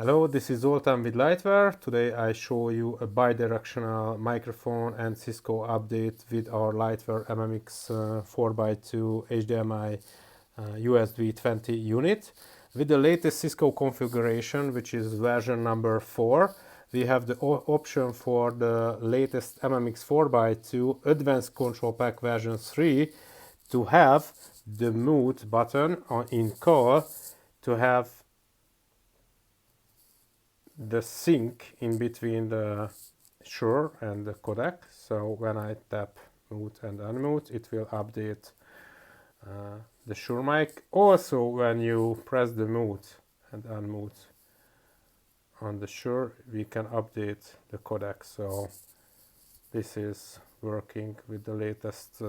Hello, this is Zoltan with Lightware. Today I show you a bidirectional microphone and Cisco update with our Lightware MMX 4x2 HDMI USB 20 unit. With the latest Cisco configuration, which is version number 4, we have the option for the latest MMX 4x2 Advanced Control Pack version 3 to have the mute button in call to have the sync in between the Shure and the codec. So when I tap mute and unmute, it will update the Shure mic. Also, when you press the mute and unmute on the Shure, we can update the codec. So this is working with the latest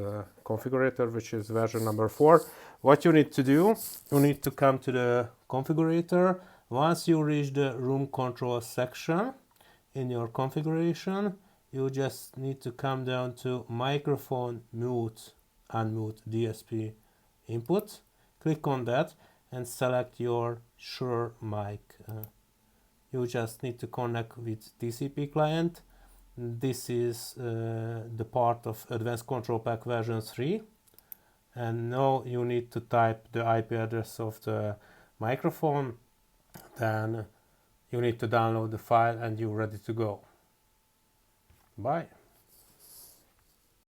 configurator, which is version number 4. What you need to do, you need to come to the configurator. Once you reach the room control section in your configuration, you just need to come down to microphone mute, unmute DSP input. Click on that and select your Shure mic. You just need to connect with TCP client. This is the part of Advanced Control Pack version 3. And now you need to type the IP address of the microphone. Then you need to download the file and you're ready to go. Bye.